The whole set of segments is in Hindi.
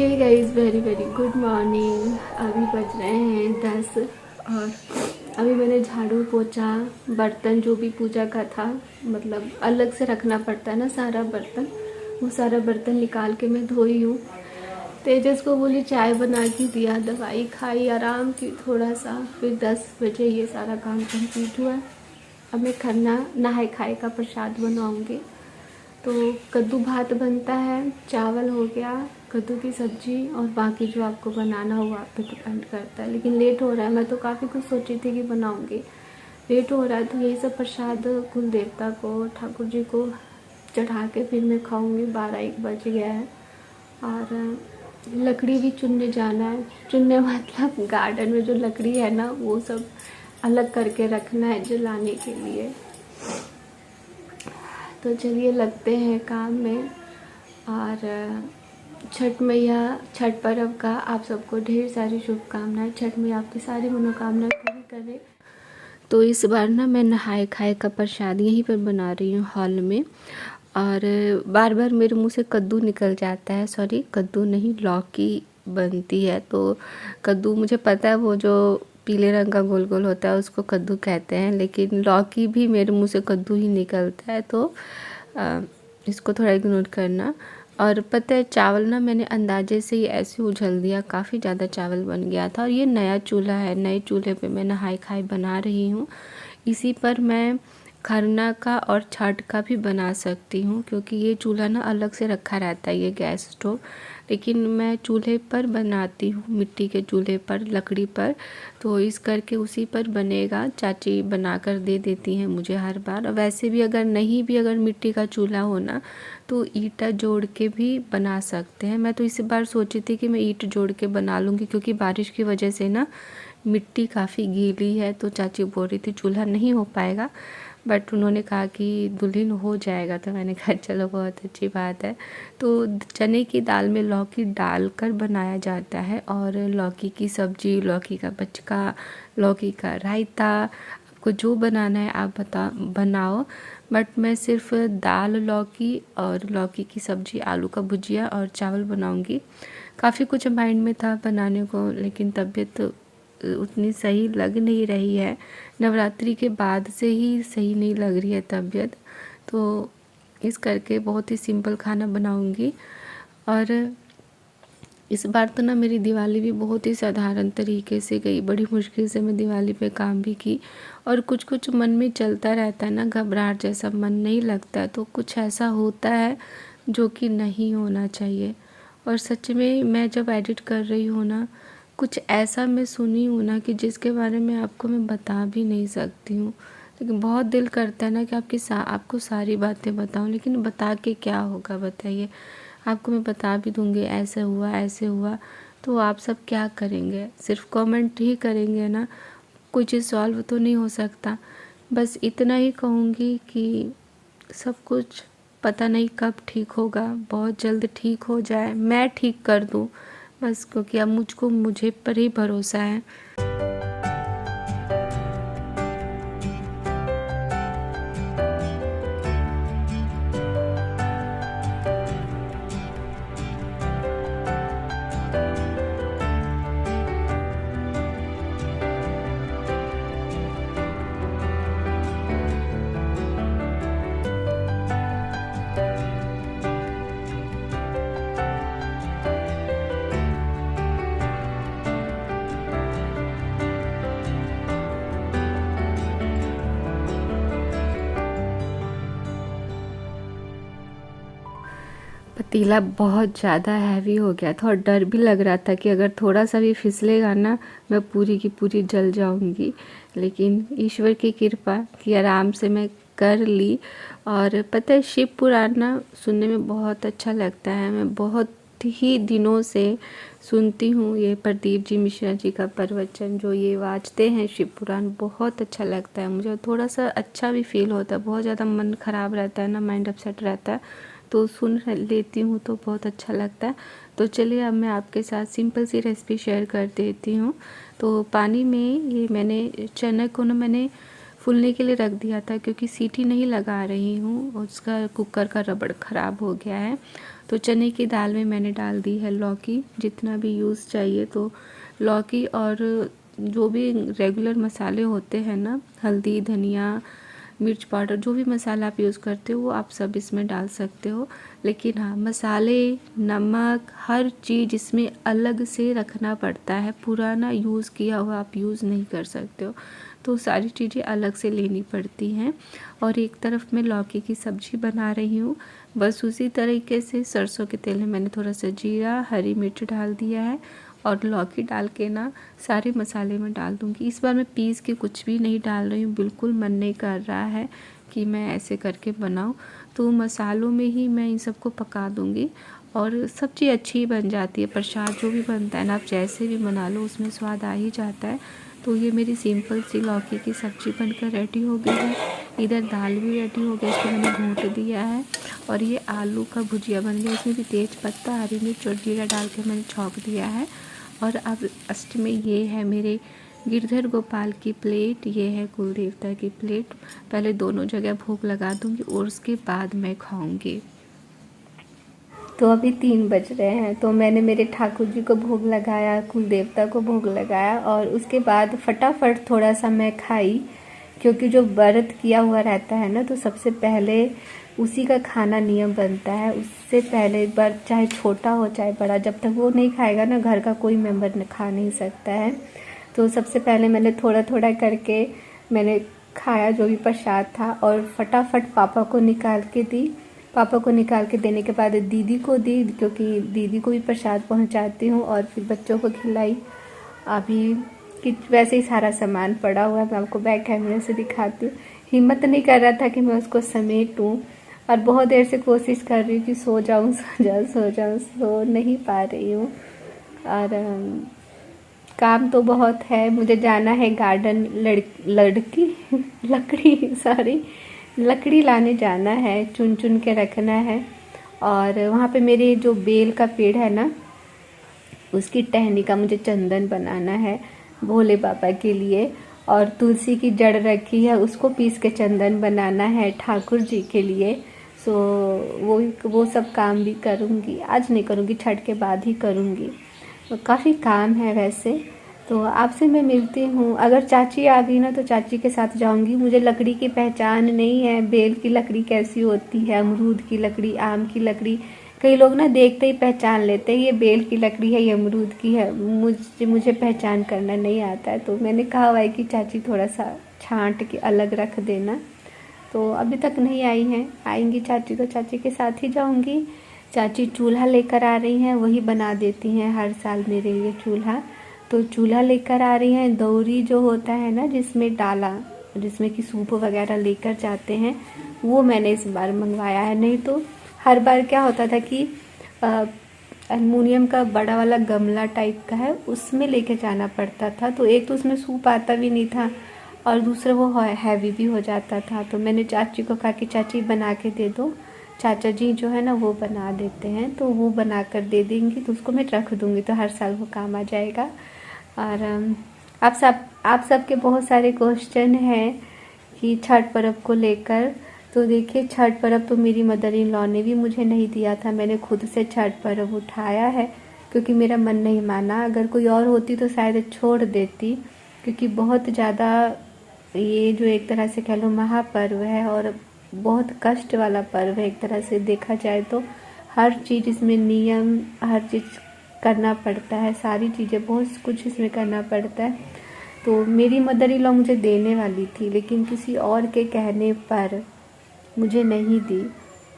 हे guys, very very good morning. अभी बज रहे हैं 10 और अभी मैंने झाड़ू पोछा, बर्तन जो भी पूजा का था, मतलब अलग से रखना पड़ता है ना सारा बर्तन, वो सारा बर्तन निकाल के मैं धोई हूँ। तेजस को बोली चाय बना के दिया, दवाई खाई, आराम की थोड़ा सा, फिर 10 बजे ये सारा काम कंप्लीट हुआ। अब मैं खरना नहाए खाए का प्रसाद बनाऊँगी। तो कद्दू भात बनता है, चावल हो गया, कद्दू की सब्ज़ी और बाकी जो आपको बनाना हो आप पे डिपेंड करता है। लेकिन लेट हो रहा है, मैं तो काफ़ी कुछ सोची थी कि बनाऊंगी, लेट हो रहा है तो यही सब प्रसाद कुल देवता को, ठाकुर जी को चढ़ा के फिर मैं खाऊंगी। 12-1 बज गया है और लकड़ी भी चुनने जाना है। चुनने मतलब गार्डन में जो लकड़ी है ना वो सब अलग करके रखना है जलाने के लिए। तो चलिए लगते हैं काम में। और छठ मैया, छठ पर्व का आप सबको ढेर सारी शुभकामनाएं। छठ मैया आपकी सारी मनोकामनाएं पूरी करे। तो इस बार ना मैं नहाए खाए का प्रसाद यहीं पर बना रही हूँ हॉल में। और बार बार मेरे मुंह से कद्दू निकल जाता है, सॉरी कद्दू नहीं, लौकी बनती है। तो कद्दू मुझे पता है, वो जो पीले रंग का गोल गोल होता है उसको कद्दू कहते हैं, लेकिन लौकी भी मेरे मुंह से कद्दू ही निकलता है। तो इसको थोड़ा इग्नोर करना। और पता है चावल ना मैंने अंदाजे से ही ऐसे उछल दिया, काफ़ी ज़्यादा चावल बन गया था। और ये नया चूल्हा है, नए चूल्हे पे मैं नहाई खाई बना रही हूँ। इसी पर मैं खरना का और छठ का भी बना सकती हूँ, क्योंकि ये चूल्हा ना अलग से रखा रहता है, ये गैस स्टोव। लेकिन मैं चूल्हे पर बनाती हूँ, मिट्टी के चूल्हे पर, लकड़ी पर। तो इस करके उसी पर बनेगा। चाची बना कर दे देती हैं मुझे हर बार। वैसे भी अगर नहीं भी, अगर मिट्टी का चूल्हा होना तो ईंट जोड़ के भी बना सकते हैं। मैं तो इस बार सोची थी कि मैं ईंट जोड़ के बना लूँगी, क्योंकि बारिश की वजह से ना मिट्टी काफ़ी गीली है। तो चाची बोल रही थी चूल्हा नहीं हो पाएगा, बट उन्होंने कहा कि दुल्हन हो जाएगा। तो मैंने कहा चलो बहुत अच्छी बात है। तो चने की दाल में लौकी डालकर बनाया जाता है, और लौकी की सब्जी, लौकी का बचका, लौकी का रायता, आपको जो बनाना है आप बनाओ। बट मैं सिर्फ दाल लौकी और लौकी की सब्जी, आलू का भुजिया और चावल बनाऊंगी। काफ़ी कुछ माइंड में था बनाने को, लेकिन तबीयत उतनी सही लग नहीं रही है। नवरात्रि के बाद से ही सही नहीं लग रही है तबीयत। तो इस करके बहुत ही सिंपल खाना बनाऊंगी। और इस बार तो ना मेरी दिवाली भी बहुत ही साधारण तरीके से गई। बड़ी मुश्किल से मैं दिवाली पे काम भी की। और कुछ कुछ मन में चलता रहता है ना, घबराहट जैसा, मन नहीं लगता, तो कुछ ऐसा होता है जो कि नहीं होना चाहिए। और सच में मैं जब एडिट कर रही हूँ ना, कुछ ऐसा मैं सुनी हूँ ना कि जिसके बारे में आपको मैं बता भी नहीं सकती हूँ। लेकिन बहुत दिल करता है ना कि आपको सारी बातें बताऊँ, लेकिन बता के क्या होगा बताइए। आपको मैं बता भी दूँगी ऐसे हुआ ऐसे हुआ, तो आप सब क्या करेंगे? सिर्फ कमेंट ही करेंगे ना, कोई चीज़ सॉल्व तो नहीं हो सकता। बस इतना ही कहूँगी कि सब कुछ पता नहीं कब ठीक होगा, बहुत जल्द ठीक हो जाए, मैं ठीक कर दूँ बस, क्योंकि अब मुझे पर ही भरोसा है। पतीला बहुत ज़्यादा हैवी हो गया था और डर भी लग रहा था कि अगर थोड़ा सा भी फिसलेगा ना, मैं पूरी की पूरी जल जाऊंगी। लेकिन ईश्वर की कृपा कि आराम से मैं कर ली। और पता है शिव पुराण ना सुनने में बहुत अच्छा लगता है। मैं बहुत ही दिनों से सुनती हूँ ये प्रदीप जी मिश्रा जी का प्रवचन, जो ये वाचते हैं शिव पुराण, बहुत अच्छा लगता है मुझे। थोड़ा सा अच्छा भी फील होता है, बहुत ज़्यादा मन ख़राब रहता है ना, माइंड अपसेट रहता है, तो सुन लेती हूँ तो बहुत अच्छा लगता है। तो चलिए अब मैं आपके साथ सिंपल सी रेसिपी शेयर कर देती हूँ। तो पानी में ये मैंने चने को ना मैंने फूलने के लिए रख दिया था, क्योंकि सीटी नहीं लगा रही हूँ, उसका कुकर का रबड़ ख़राब हो गया है। तो चने की दाल में मैंने डाल दी है लौकी, जितना भी यूज़ चाहिए। तो लौकी और जो भी रेगुलर मसाले होते हैं ना, हल्दी, धनिया, मिर्च पाउडर, जो भी मसाला आप यूज़ करते हो वो आप सब इसमें डाल सकते हो। लेकिन हाँ, मसाले, नमक, हर चीज़ इसमें अलग से रखना पड़ता है। पुराना यूज़ किया हुआ आप यूज़ नहीं कर सकते हो, तो सारी चीज़ें अलग से लेनी पड़ती हैं। और एक तरफ मैं लौकी की सब्ज़ी बना रही हूँ। बस उसी तरीके से सरसों के तेल में मैंने थोड़ा सा जीरा, हरी मिर्च डाल दिया है और लौकी डाल के ना सारे मसाले में डाल दूँगी। इस बार मैं पीस के कुछ भी नहीं डाल रही हूँ, बिल्कुल मन नहीं कर रहा है कि मैं ऐसे करके बनाऊँ। तो मसालों में ही मैं इन सबको पका दूँगी और सब्ज़ी अच्छी बन जाती है। प्रसाद जो भी बनता है ना, आप जैसे भी बना लो उसमें स्वाद आ ही जाता है। तो ये मेरी सिंपल सी लौकी की सब्ज़ी बनकर रेडी हो गई है। इधर दाल भी रेडी हो गया, इसको मैंने भून दिया है। और ये आलू का भुजिया बन गया, इसमें भी तेज पत्ता, हरी मिर्च और जीरा डाल के मैंने छौंक दिया है। और अब अष्ट में ये है मेरे गिरधर गोपाल की प्लेट, ये है कुल देवता की प्लेट। पहले दोनों जगह भोग लगा दूंगी और उसके बाद मैं खाऊंगी। तो अभी 3 बज रहे हैं, तो मैंने मेरे ठाकुर जी को भोग लगाया, कुल देवता को भोग लगाया और उसके बाद फटाफट थोड़ा सा मैं खाई, क्योंकि जो व्रत किया हुआ रहता है ना, तो सबसे पहले उसी का खाना नियम बनता है। उससे पहले एक बार, चाहे छोटा हो चाहे बड़ा, जब तक वो नहीं खाएगा ना, घर का कोई मेंबर खा नहीं सकता है। तो सबसे पहले मैंने थोड़ा थोड़ा करके मैंने खाया जो भी प्रसाद था, और फटाफट पापा को निकाल के दी। पापा को निकाल के देने के बाद दीदी को दी, क्योंकि दीदी को भी प्रसाद पहुंचाती हूँ, और फिर बच्चों को खिलाई। अभी कि वैसे ही सारा सामान पड़ा हुआ है, मैं आपको बैक कैमरे से दिखाती हूँ। हिम्मत नहीं कर रहा था कि मैं उसको समेटूं, और बहुत देर से कोशिश कर रही हूँ कि सो जाऊँ सो जाऊँ सो जाऊँ, सो नहीं पा रही हूँ। और काम तो बहुत है, मुझे जाना है गार्डन, लकड़ी लाने जाना है, चुन चुन के रखना है। और वहाँ पे मेरे जो बेल का पेड़ है ना, उसकी टहनी का मुझे चंदन बनाना है भोले बाबा के लिए। और तुलसी की जड़ रखी है, उसको पीस के चंदन बनाना है ठाकुर जी के लिए। सो वो सब काम भी करूँगी, आज नहीं करूँगी, छठ के बाद ही करूँगी। तो काफ़ी काम है वैसे। तो आपसे मैं मिलती हूँ, अगर चाची आ गई ना तो चाची के साथ जाऊँगी। मुझे लकड़ी की पहचान नहीं है, बेल की लकड़ी कैसी होती है, अमरूद की लकड़ी, आम की लकड़ी। कई लोग ना देखते ही पहचान लेते हैं, ये बेल की लकड़ी है, ये अमरूद की है। मुझे पहचान करना नहीं आता है। तो मैंने कहा हुआ है कि चाची थोड़ा सा छांट के अलग रख देना। तो अभी तक नहीं आई हैं, आएंगी चाची तो चाची के साथ ही जाऊँगी। चाची चूल्हा लेकर आ रही हैं, वही बना देती हैं हर साल मेरे लिए चूल्हा। तो चूल्हा लेकर आ रही हैं। दौरी जो होता है ना, जिसमें डाला, जिसमें कि सूप वगैरह लेकर जाते हैं, वो मैंने इस बार मंगवाया है। नहीं तो हर बार क्या होता था कि एल्युमिनियम का बड़ा वाला गमला टाइप का है, उसमें लेके जाना पड़ता था। तो एक तो उसमें सूप आता भी नहीं था, और दूसरा वो हैवी भी हो जाता था। तो मैंने चाची को कहा कि चाची बना के दे दो। चाचा जी जो है ना वो बना देते हैं, तो वो बना कर दे देंगी, तो उसको मैं रख दूँगी, तो हर साल वो काम आ जाएगा। और आप सबके बहुत सारे क्वेश्चन हैं कि छठ पर्व को लेकर। तो देखिए, छठ पर्व तो मेरी मदर इन लॉ ने भी मुझे नहीं दिया था, मैंने खुद से छठ पर्व उठाया है, क्योंकि मेरा मन नहीं माना। अगर कोई और होती तो शायद छोड़ देती, क्योंकि बहुत ज़्यादा ये जो एक तरह से कह लो महापर्व है, और बहुत कष्ट वाला पर्व है एक तरह से देखा जाए तो। हर चीज़ इसमें नियम, हर चीज़ करना पड़ता है, सारी चीज़ें बहुत कुछ इसमें करना पड़ता है। तो मेरी मदर इन लॉ मुझे देने वाली थी, लेकिन किसी और के कहने पर मुझे नहीं दी।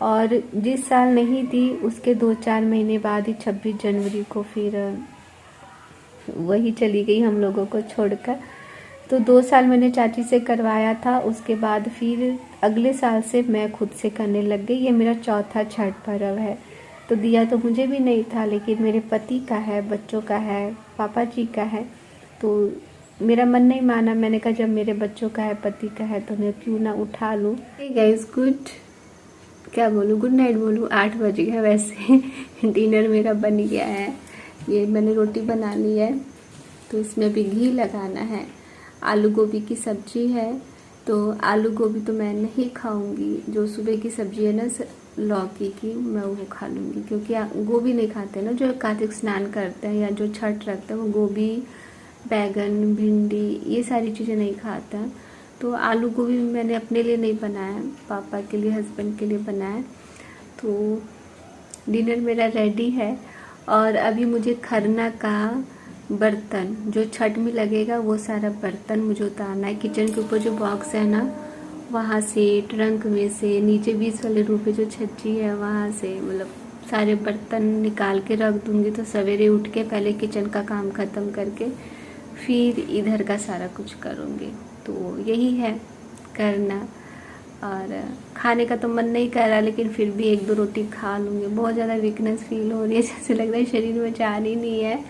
और जिस साल नहीं दी उसके 2-4 महीने बाद ही 26 जनवरी को फिर वही चली गई हम लोगों को छोड़कर। तो 2 साल मैंने चाची से करवाया था, उसके बाद फिर अगले साल से मैं खुद से करने लग गई। ये मेरा चौथा छठ पर्व है। तो दिया तो मुझे भी नहीं था, लेकिन मेरे पति का है, बच्चों का है, पापा जी का है। तो मेरा मन नहीं माना, मैंने कहा जब मेरे बच्चों का है, पति का है, तो मैं क्यों ना उठा लूँ। गाइस, क्या बोलूँ, गुड नाइट बोलूँ। 8 बज गया वैसे। डिनर मेरा बन गया है। ये मैंने रोटी बना ली है, तो इसमें अभी घी लगाना है। आलू गोभी की सब्जी है, तो आलू गोभी तो मैं नहीं खाऊंगी। जो सुबह की सब्जी है ना लौकी की, मैं वो खा लूँगी, क्योंकि गोभी नहीं खाते ना जो कार्तिक स्नान करते हैं या जो छठ रखते हैं, वो गोभी, बैगन, भिंडी ये सारी चीज़ें नहीं खाते हैं। तो आलू गोभी मैंने अपने लिए नहीं बनाया, पापा के लिए, हस्बैंड के लिए बनाया। तो डिनर मेरा रेडी है। और अभी मुझे खरना का बर्तन जो छठ में लगेगा वो सारा बर्तन मुझे उतारना है। किचन के ऊपर जो बॉक्स है ना वहाँ से, ट्रंक में से, नीचे 20 वाले रूम पे जो छज्जी है वहाँ से, मतलब सारे बर्तन निकाल के रख दूँगी। तो सवेरे उठ के पहले किचन का काम ख़त्म करके फिर इधर का सारा कुछ करूँगी। तो यही है करना। और खाने का तो मन नहीं कर रहा, लेकिन फिर भी 1-2 रोटी खा लूँगी। बहुत ज़्यादा वीकनेस फील हो रही है, जैसे लग रहा है शरीर में जान ही नहीं है।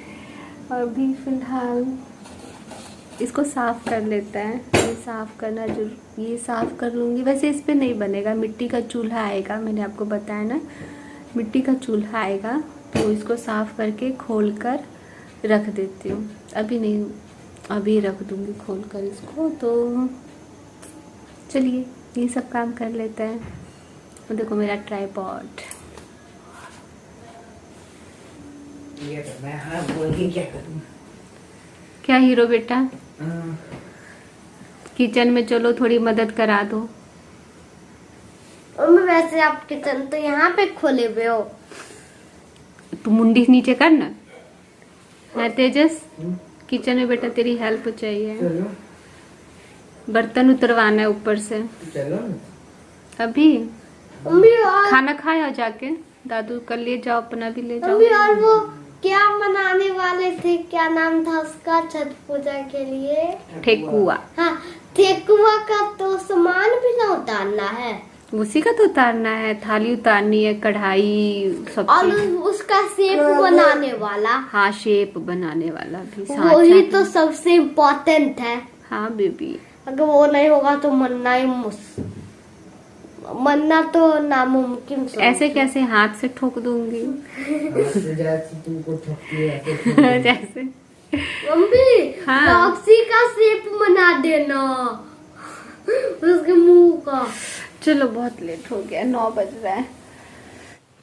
और भी फिलहाल इसको साफ़ कर लेता है, ये साफ़ करना जो, ये साफ़ कर लूँगी। वैसे इस पर नहीं बनेगा, मिट्टी का चूल्हा आएगा, मैंने आपको बताया ना मिट्टी का चूल्हा आएगा। तो इसको साफ़ करके खोल कर रख देती हूँ। अभी नहीं, अभी रख दूँगी खोल कर इसको। तो चलिए ये सब काम कर लेते हैं। तो देखो मेरा ट्राइपॉड, ये तो मैं हाँ बोल क्या करूँ। क्या हीरो बेटा, किचन में चलो थोड़ी मदद करा दो। वैसे आप किचन तो यहाँ पे खोले हुए हो। तू मुंडी नीचे कर ना। है तेजस, किचन में बेटा तेरी हेल्प चाहिए। चलो बर्तन उतरवाना है ऊपर से। चलो अभी मम्मी और खाना खाया जाके, दादू कर ले जाओ, अपना भी ले जाओ। मम्मी और वो क्या बनाने वाले थे, क्या नाम था उसका छठ पूजा के लिए? ठेकुआ। हाँ, ठेकुआ का तो सामान भी ना उतारना है। उसी का तो उतारना है, थाली उतारनी है, कढ़ाई, सब और चीज। उसका शेप बनाने वाला। हाँ, शेप बनाने वाला भी वही सांचा तो सबसे इम्पोर्टेंट है। हाँ बेबी, अगर वो नहीं होगा तो मरना तो नामुमकिन समझो। ऐसे कैसे हाथ से ठोक दूंगी। जैसे तुमको ठोकती है ऐसे ठोक जैसे मम्मी हाँ। रॉक्सी का शेप बना देना उसके मुंह का। चलो बहुत लेट हो गया, 9 बज रहा है।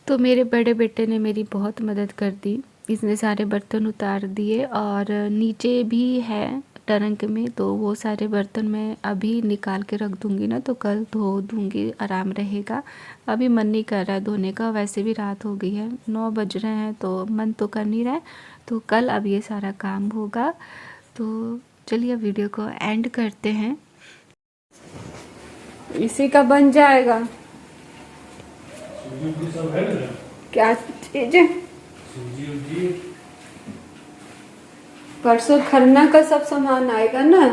तो मेरे बड़े बेटे ने मेरी बहुत मदद कर दी। इसने सारे बर्तन उतार दिए और नीचे भी है टरंक में, तो वो सारे बर्तन मैं अभी निकाल के रख दूंगी ना, तो कल धो दूंगी, आराम रहेगा। अभी मन नहीं कर रहा है धोने का, वैसे भी रात हो गई है, 9 बज रहे हैं, तो मन तो कर नहीं रहा है। तो कल अब ये सारा काम होगा। तो चलिए वीडियो को एंड करते हैं। इसी का बन जाएगा क्या चीज है। परसों खरना का सब सामान आएगा ना,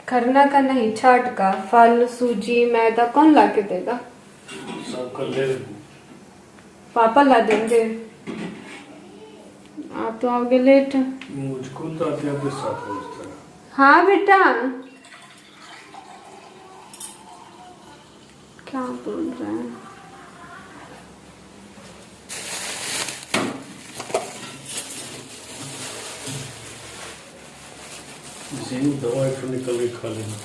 खरना का नहीं, छठ का। फल, सूजी, मैदा कौन ला के देगा? सब कर ले। पापा ला देंगे। आप तो आओगे लेट। मुझको तो आते आते 7 बजता है। हाँ बेटा, क्या बोल रहे हैं? इसी में दवाई तो निकल के खा लेना।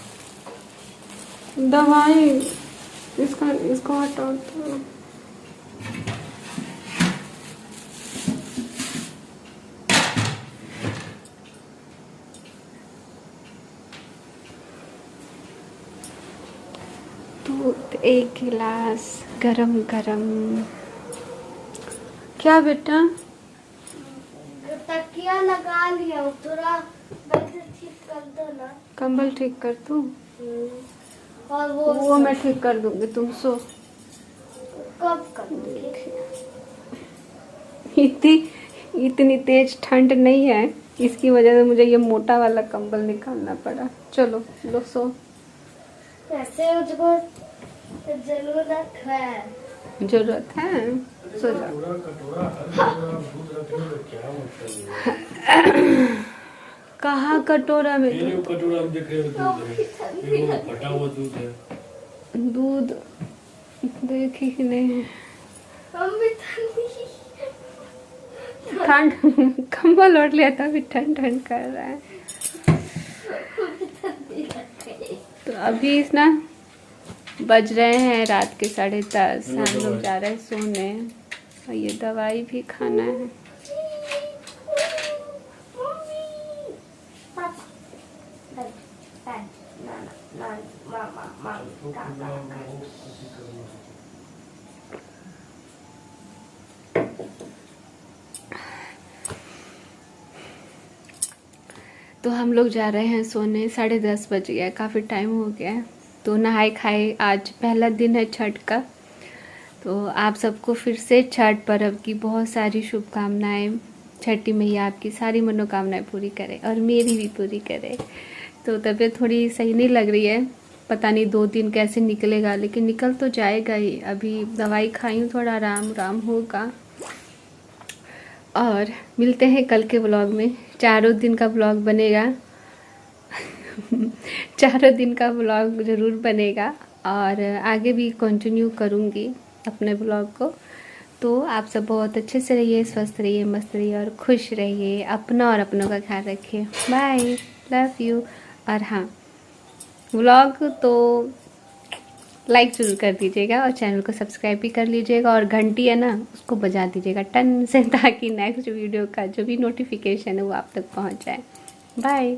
दवाई इसको हटाओ तो। दूध 1 गिलास गरम गरम। क्या बेटा? तकिया लगा लिया हूँ, थोड़ा वैसे ठीक कर दो ना। कंबल ठीक कर दूँ? और वो मैं ठीक कर दूंगी, तुम सो। कब करोगे? इतनी तेज ठंड नहीं है, इसकी वजह से मुझे ये मोटा वाला कंबल निकालना पड़ा। चलो लो सो। वैसे मुझको जरूरत है। सो जाओ। कटोरा दूध रखने में क्या मतलब है? कहाँ कटोरा में मेरे दूध? कटोरा में देख रहे हो दूध है, वो फटा हुआ दूध है। दूध देखी ही नहीं। मम्मी ठंड कंबल ओढ़ लिया था, अभी ठंड ठंड कर रहा है। तो अभी इस ना बज रहे हैं रात के 10:30। हम लोग जा रहे हैं सोने और ये दवाई भी खाना है। तो हम लोग जा रहे हैं सोने। 10:30 बज गया, काफ़ी टाइम हो गया है। तो नहाए खाए, आज पहला दिन है छठ का। तो आप सबको फिर से छठ पर्व की बहुत सारी शुभकामनाएं। छठी मैया आपकी सारी मनोकामनाएं पूरी करे और मेरी भी पूरी करे। तो तबीयत थोड़ी सही नहीं लग रही है, पता नहीं 2 दिन कैसे निकलेगा, लेकिन निकल तो जाएगा ही। अभी दवाई खाई हूँ, थोड़ा आराम होगा। और मिलते हैं कल के व्लॉग में। 4 दिन का व्लॉग बनेगा 4 दिन का व्लॉग ज़रूर बनेगा और आगे भी कंटिन्यू करूँगी अपने व्लॉग को। तो आप सब बहुत अच्छे से रहिए, स्वस्थ रहिए, मस्त रहिए और खुश रहिए। अपना और अपनों का ख्याल रखिए। Bye, love you. और हाँ, व्लॉग तो लाइक ज़रूर कर दीजिएगा और चैनल को सब्सक्राइब भी कर लीजिएगा और घंटी है ना, उसको बजा दीजिएगा टन से, ताकि नेक्स्ट वीडियो का जो भी नोटिफिकेशन है वो आप तक पहुंच जाए। बाय।